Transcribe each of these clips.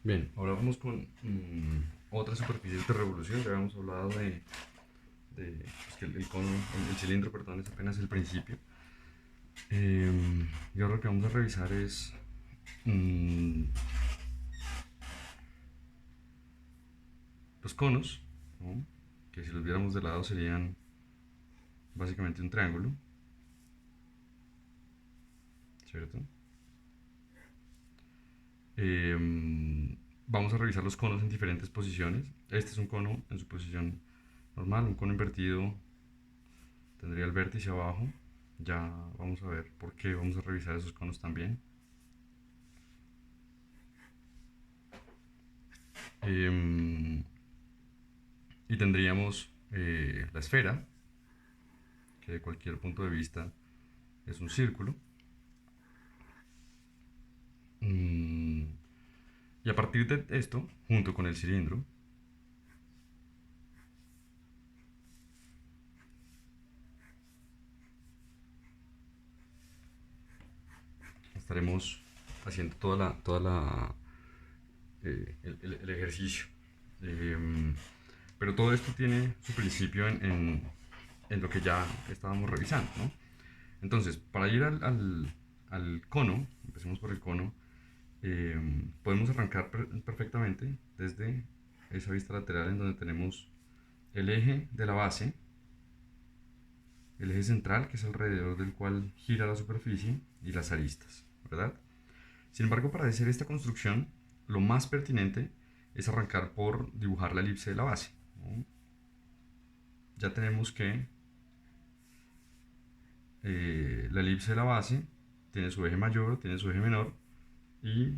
Bien, ahora vamos con otras superficies de revolución. Ya habíamos hablado pues, que el cono, el cilindro, perdón, es apenas el principio. Y ahora lo que vamos a revisar es mm, los conos, ¿no? Que si los viéramos de lado serían básicamente un triángulo, ¿cierto? Vamos a revisar los conos en diferentes posiciones. Este es un cono en su posición normal, un cono invertido tendría el vértice abajo. Ya vamos a ver por qué vamos a revisar esos conos también. Eh, y tendríamos la esfera, que de cualquier punto de vista es un círculo. Mm, y a partir de esto, junto con el cilindro, estaremos haciendo el ejercicio. Eh, pero todo esto tiene su principio en lo que ya estábamos revisando, ¿no? Entonces, para ir al cono, empecemos por el cono, eh, podemos arrancar perfectamente desde esa vista lateral en donde tenemos el eje de la base, el eje central, que es alrededor del cual gira la superficie, y las aristas, ¿verdad? Sin embargo, para hacer esta construcción, lo más pertinente es arrancar por dibujar la elipse de la base, ¿no? Ya tenemos que la elipse de la base tiene su eje mayor, tiene su eje menor, y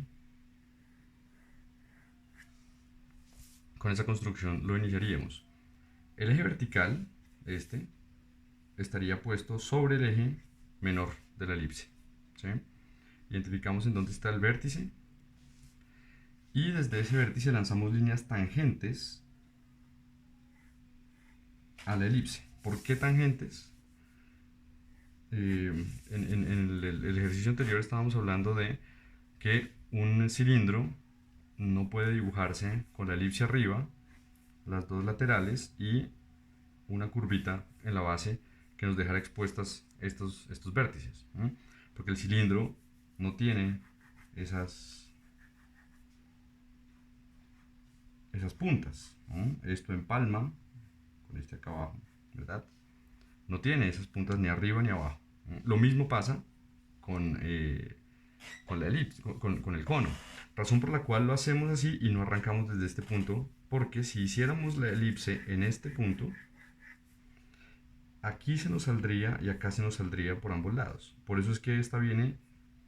con esa construcción lo iniciaríamos. El eje vertical, este, estaría puesto sobre el eje menor de la elipse, ¿sí? Identificamos en dónde está el vértice y desde ese vértice lanzamos líneas tangentes a la elipse. ¿Por qué tangentes? En el ejercicio anterior estábamos hablando de que un cilindro no puede dibujarse con la elipse arriba, las dos laterales y una curvita en la base que nos dejará expuestas estos vértices, ¿no? Porque el cilindro no tiene esas, esas puntas, ¿no? Esto empalma con este acá abajo, ¿verdad? No tiene esas puntas ni arriba ni abajo, ¿no? Lo mismo pasa con, con la elipse, con el cono. Razón por la cual lo hacemos así y no arrancamos desde este punto, porque si hiciéramos la elipse en este punto, aquí se nos saldría y acá se nos saldría por ambos lados. Por eso es que esta viene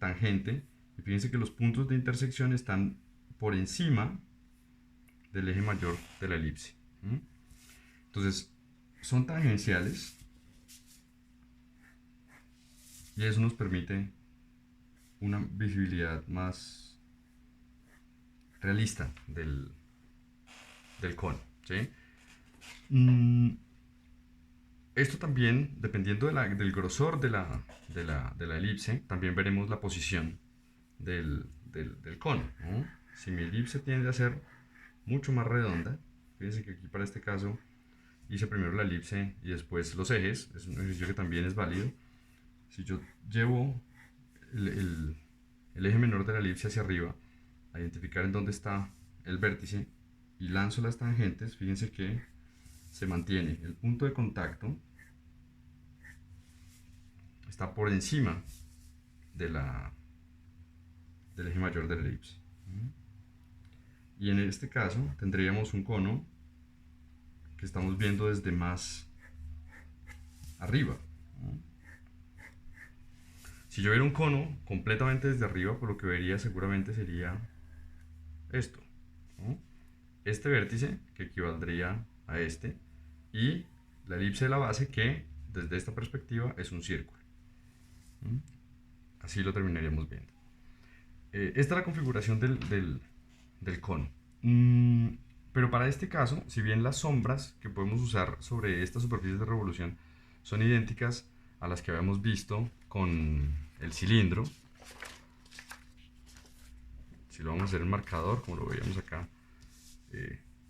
tangente. Y fíjense que los puntos de intersección están por encima del eje mayor de la elipse. Entonces, son tangenciales y eso nos permite una visibilidad más realista del cono, ¿sí? Esto también, dependiendo del grosor de la elipse, también veremos la posición del cono, ¿no? Si mi elipse tiende a ser mucho más redonda, fíjense que aquí para este caso hice primero la elipse y después los ejes, es un ejercicio que también es válido. Si yo llevo el, el- el eje menor de la elipse hacia arriba, a identificar en dónde está el vértice y lanzo las tangentes, fíjense que se mantiene el punto de contacto, está por encima de del eje mayor de la elipse. Y en este caso tendríamos un cono que estamos viendo desde más arriba, ¿no? Si yo viera un cono completamente desde arriba, por lo que vería seguramente sería esto, ¿no? Este vértice, que equivaldría a este, y la elipse de la base, que desde esta perspectiva es un círculo. Así lo terminaríamos viendo. Esta es la configuración del cono. Pero para este caso, si bien las sombras que podemos usar sobre estas superficies de revolución son idénticas a las que habíamos visto con el cilindro, si lo vamos a hacer en marcador, como lo veíamos acá,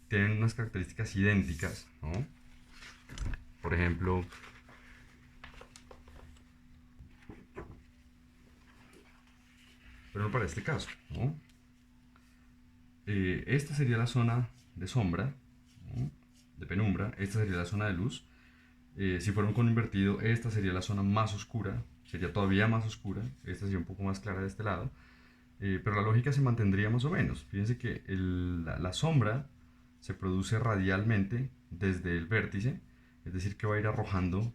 tienen unas características idénticas, ¿no? Por ejemplo, pero no para este caso, ¿no? Esta sería la zona de sombra, ¿no? De penumbra, esta sería la zona de luz. Si fuera un cono invertido, esta sería la zona más oscura, sería todavía más oscura, esta sería un poco más clara de este lado, pero la lógica se mantendría más o menos. Fíjense que la sombra se produce radialmente desde el vértice, es decir, que va a ir arrojando,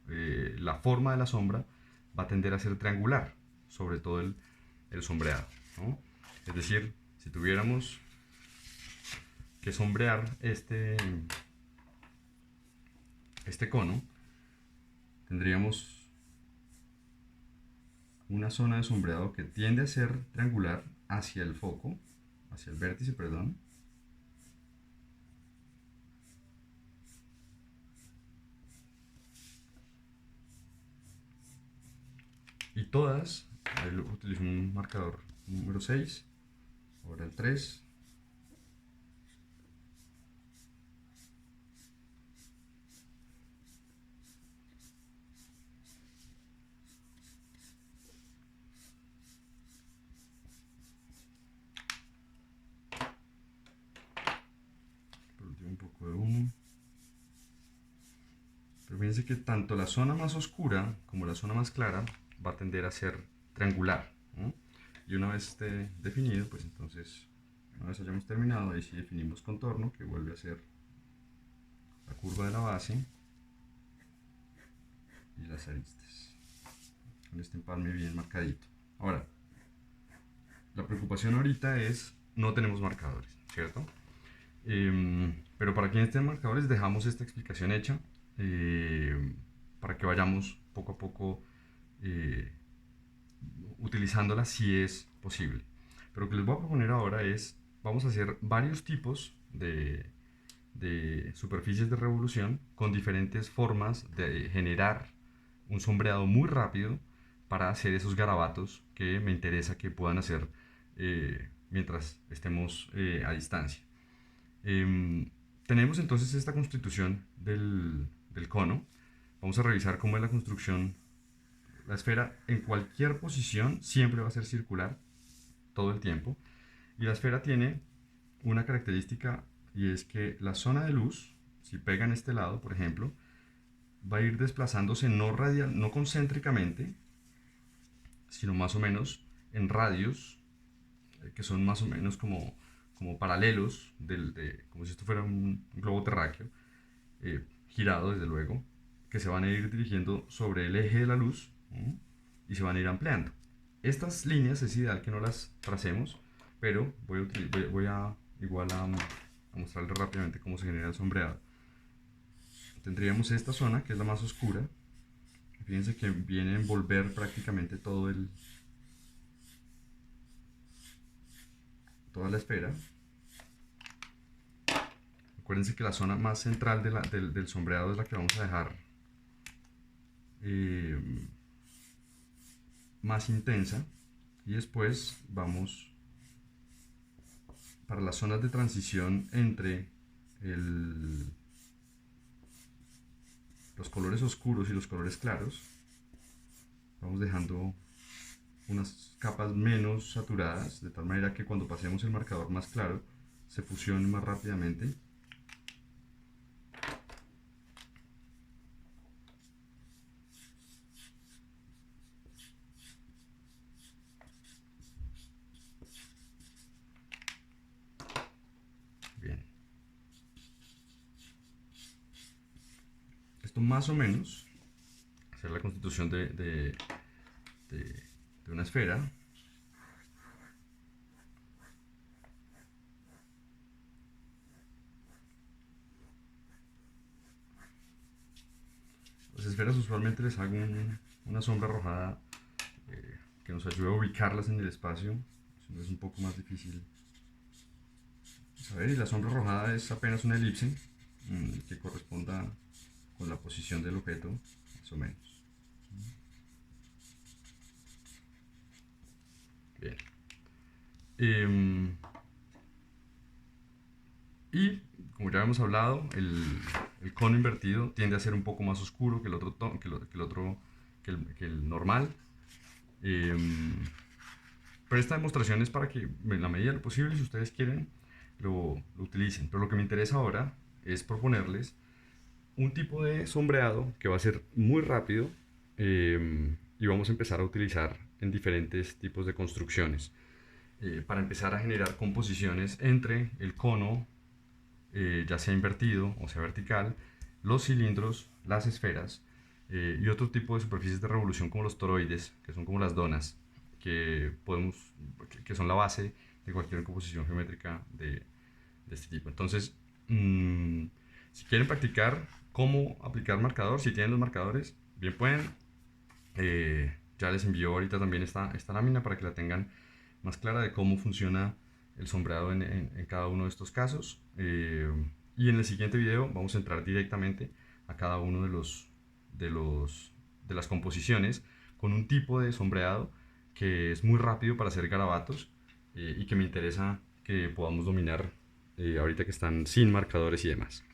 la forma de la sombra va a tender a ser triangular, sobre todo el sombreado, ¿no? Es decir, si tuviéramos que sombrear este cono, tendríamos una zona de sombreado que tiende a ser triangular hacia el foco, hacia el vértice, perdón. Y todas, ahí utilizo un marcador número 6, ahora el 3. Por último un poco de humo. Pero fíjense que tanto la zona más oscura como la zona más clara va a tender a ser triangular, ¿no? Y una vez esté definido, pues entonces, una vez hayamos terminado, ahí sí definimos contorno, que vuelve a ser la curva de la base y las aristas, con este empalme bien marcadito. Ahora, la preocupación ahorita es, no tenemos marcadores, ¿cierto? Pero para quienes tengan marcadores dejamos esta explicación hecha, para que vayamos poco a poco utilizándola si es posible. Pero lo que les voy a proponer ahora es, vamos a hacer varios tipos de superficies de revolución con diferentes formas de generar un sombreado muy rápido para hacer esos garabatos que me interesa que puedan hacer mientras estemos a distancia. Tenemos entonces esta constitución del cono. Vamos a revisar cómo es la construcción. La esfera en cualquier posición siempre va a ser circular todo el tiempo. Y la esfera tiene una característica, y es que la zona de luz, si pega en este lado, por ejemplo, va a ir desplazándose no radial, no concéntricamente, sino más o menos en radios que son más o menos como paralelos, como si esto fuera un globo terráqueo, girado desde luego, que se van a ir dirigiendo sobre el eje de la luz, ¿no? Y se van a ir ampliando. Estas líneas es ideal que no las tracemos, pero voy a igual a mostrarles rápidamente cómo se genera el sombreado. Tendríamos esta zona que es la más oscura. Fíjense que viene a envolver prácticamente toda la esfera. Acuérdense que la zona más central del sombreado es la que vamos a dejar más intensa, y después vamos para las zonas de transición entre los colores oscuros y los colores claros. Vamos dejando unas capas menos saturadas, de tal manera que cuando pasemos el marcador más claro se fusione más rápidamente. Bien. Esto más o menos será la constitución de una esfera. Las esferas usualmente les hago una sombra arrojada que nos ayude a ubicarlas en el espacio, si no es un poco más difícil. A ver, y la sombra arrojada es apenas una elipse que corresponda con la posición del objeto, más o menos. Bien. Em, y como ya hemos hablado, el cono invertido tiende a ser un poco más oscuro que el otro, que el normal. Em, pero esta demostración es para que, en la medida de lo posible, si ustedes quieren, lo utilicen. Pero lo que me interesa ahora es proponerles un tipo de sombreado que va a ser muy rápido, y vamos a empezar a utilizar en diferentes tipos de construcciones, para empezar a generar composiciones entre el cono, ya sea invertido o sea vertical, los cilindros, las esferas, y otro tipo de superficies de revolución como los toroides, que son como las donas, que, podemos, que son la base de cualquier composición geométrica de este tipo. Entonces, mmm, si quieren practicar cómo aplicar marcador, si tienen los marcadores, bien pueden. Ya les envío ahorita también esta lámina para que la tengan más clara de cómo funciona el sombreado en cada uno de estos casos. Y en el siguiente video vamos a entrar directamente a cada uno de, los, de las composiciones con un tipo de sombreado que es muy rápido para hacer garabatos, y que me interesa que podamos dominar, ahorita que están sin marcadores y demás.